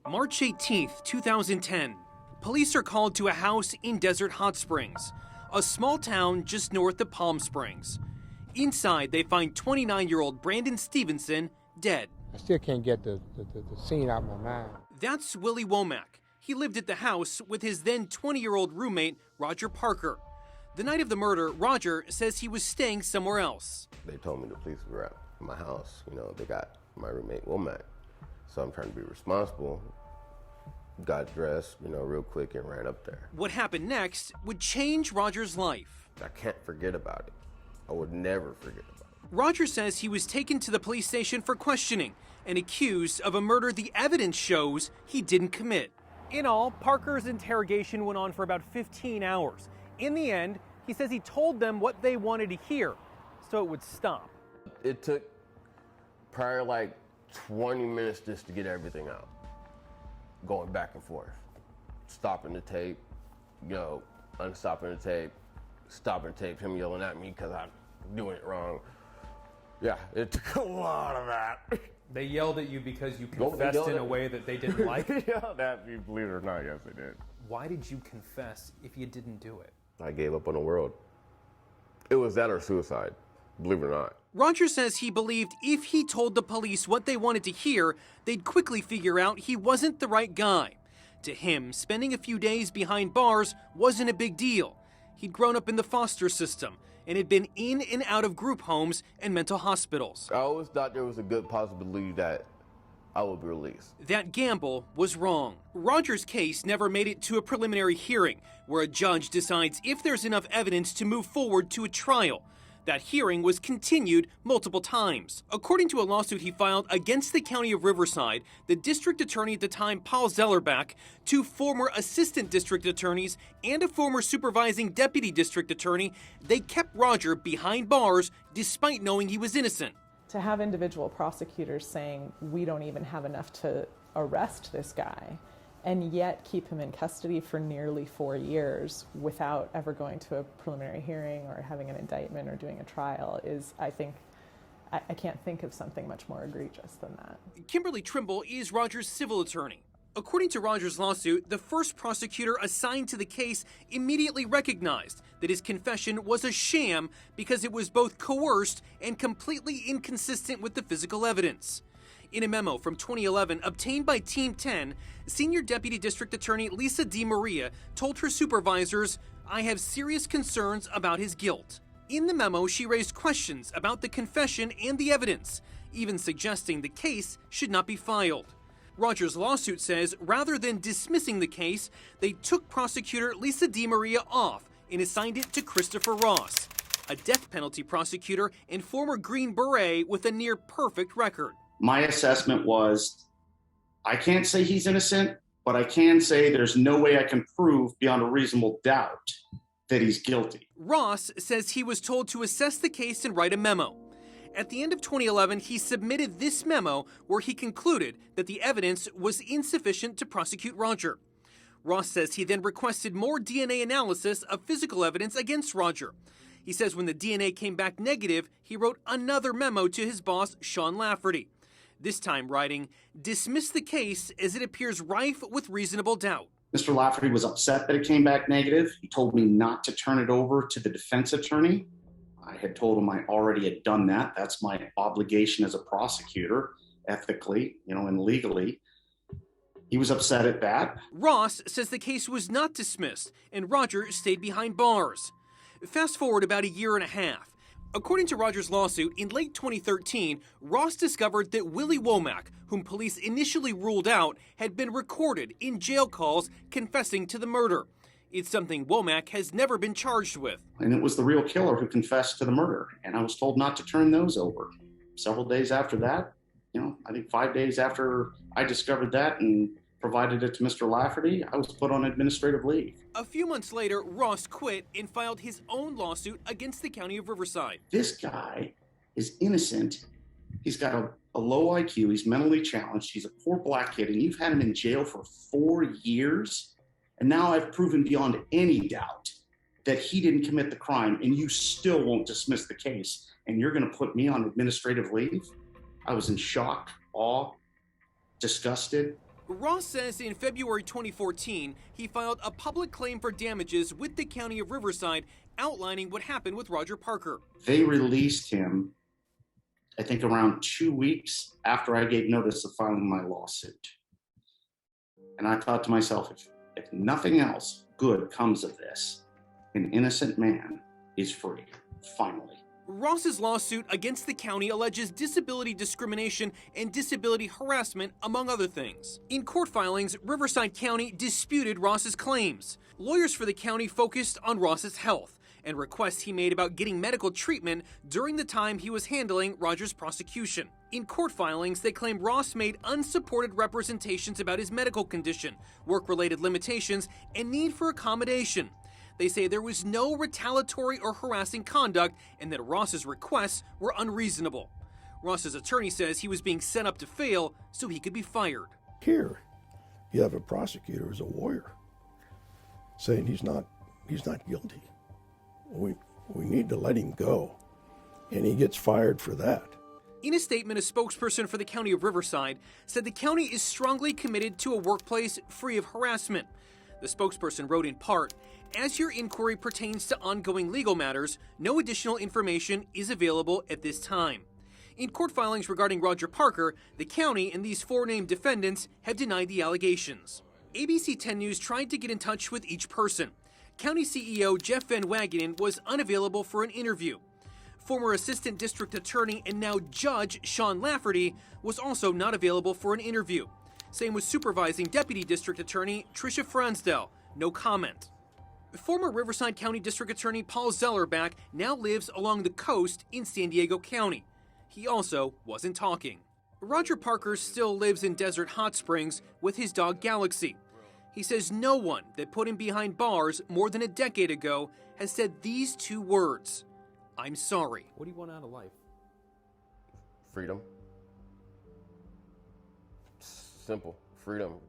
March 18th, 2010. Police are called to a house in Desert Hot Springs, a small town just north of Palm Springs. Inside, they find 29-year-old Brandon Stevenson dead. I still can't get the scene out of my mind. That's Willie Womack. He lived at the house with his then 20-year-old roommate, Roger Parker. The night of the murder, Roger says he was staying somewhere else. They told me the police were at my house. They got my roommate Womack. So I'm trying to be responsible. Got dressed, real quick and ran up there. What happened next would change Roger's life. I can't forget about it. I would never forget about it. Roger says he was taken to the police station for questioning and accused of a murder the evidence shows he didn't commit. In all, Parker's interrogation went on for about 15 hours. In the end, he says he told them what they wanted to hear, so it would stop. It took probably 20 minutes just to get everything out. Going back and forth. Stopping the tape, unstopping the tape, stopping the tape, him yelling at me because I'm doing it wrong. Yeah, it took a lot of that. They yelled at you because you confessed in a way that they didn't like? Yeah, believe it or not, yes, they did. Why did you confess if you didn't do it? I gave up on the world. It was that or suicide, believe it or not. Roger says he believed if he told the police what they wanted to hear, they'd quickly figure out he wasn't the right guy. To him, spending a few days behind bars wasn't a big deal. He'd grown up in the foster system and had been in and out of group homes and mental hospitals. I always thought there was a good possibility that I would be released. That gamble was wrong. Roger's case never made it to a preliminary hearing, where a judge decides if there's enough evidence to move forward to a trial. That hearing was continued multiple times. According to a lawsuit he filed against the county of Riverside, the district attorney at the time, Paul Zellerbach, two former assistant district attorneys, and a former supervising deputy district attorney, they kept Roger behind bars despite knowing he was innocent. To have individual prosecutors saying, we don't even have enough to arrest this guy, and yet keep him in custody for nearly 4 years without ever going to a preliminary hearing or having an indictment or doing a trial is, I think, I can't think of something much more egregious than that. Kimberly Trimble is Roger's civil attorney. According to Roger's lawsuit, the first prosecutor assigned to the case immediately recognized that his confession was a sham because it was both coerced and completely inconsistent with the physical evidence. In a memo from 2011 obtained by Team 10, Senior Deputy District Attorney Lisa DiMaria told her supervisors, "I have serious concerns about his guilt." In the memo, she raised questions about the confession and the evidence, even suggesting the case should not be filed. Roger's lawsuit says rather than dismissing the case, they took prosecutor Lisa DiMaria off and assigned it to Christopher Ross, a death penalty prosecutor and former Green Beret with a near-perfect record. My assessment was, I can't say he's innocent, but I can say there's no way I can prove beyond a reasonable doubt that he's guilty. Ross says he was told to assess the case and write a memo. At the end of 2011, he submitted this memo where he concluded that the evidence was insufficient to prosecute Roger. Ross says he then requested more DNA analysis of physical evidence against Roger. He says when the DNA came back negative, he wrote another memo to his boss, Sean Lafferty. This time writing, "Dismiss the case as it appears rife with reasonable doubt." Mr. Lafferty was upset that it came back negative. He told me not to turn it over to the defense attorney. I had told him I already had done that. That's my obligation as a prosecutor, ethically, and legally. He was upset at that. Ross says the case was not dismissed and Roger stayed behind bars. Fast forward about a year and a half. According to Roger's lawsuit, in late 2013, Ross discovered that Willie Womack, whom police initially ruled out, had been recorded in jail calls confessing to the murder. It's something Womack has never been charged with. And it was the real killer who confessed to the murder, and I was told not to turn those over. Several days after that, I think 5 days after I discovered that and provided it to Mr. Lafferty, I was put on administrative leave. A few months later, Ross quit and filed his own lawsuit against the county of Riverside. This guy is innocent. He's got a low IQ. He's mentally challenged. He's a poor black kid, and you've had him in jail for 4 years. And now I've proven beyond any doubt that he didn't commit the crime, and you still won't dismiss the case, and you're going to put me on administrative leave? I was in shock, awe, disgusted. Ross says in February 2014, he filed a public claim for damages with the county of Riverside outlining what happened with Roger Parker. They released him, I think, around 2 weeks after I gave notice of filing my lawsuit. And I thought to myself, if nothing else good comes of this, an innocent man is free, finally. Ross's lawsuit against the county alleges disability discrimination and disability harassment, among other things. In court filings, Riverside County disputed Ross's claims. Lawyers for the county focused on Ross's health and requests he made about getting medical treatment during the time he was handling Roger's prosecution. In court filings, they claim Ross made unsupported representations about his medical condition, work-related limitations, and need for accommodation. They say there was no retaliatory or harassing conduct and that Ross's requests were unreasonable. Ross's attorney says he was being set up to fail so he could be fired. Here, you have a prosecutor who's a lawyer saying he's not guilty. We need to let him go, and he gets fired for that. In a statement, a spokesperson for the county of Riverside said the county is strongly committed to a workplace free of harassment. The spokesperson wrote in part, "As your inquiry pertains to ongoing legal matters, no additional information is available at this time." In court filings regarding Roger Parker, the county and these four named defendants have denied the allegations. ABC 10 News tried to get in touch with each person. County CEO Jeff Van Wagenen was unavailable for an interview. Former Assistant District Attorney and now Judge Sean Lafferty was also not available for an interview. Same with Supervising Deputy District Attorney Tricia Fransdell. No comment. Former Riverside County District Attorney Paul Zellerbach now lives along the coast in San Diego County. He also wasn't talking. Roger Parker still lives in Desert Hot Springs with his dog Galaxy. He says no one that put him behind bars more than a decade ago has said these two words, "I'm sorry." What do you want out of life? Freedom. Simple. Freedom.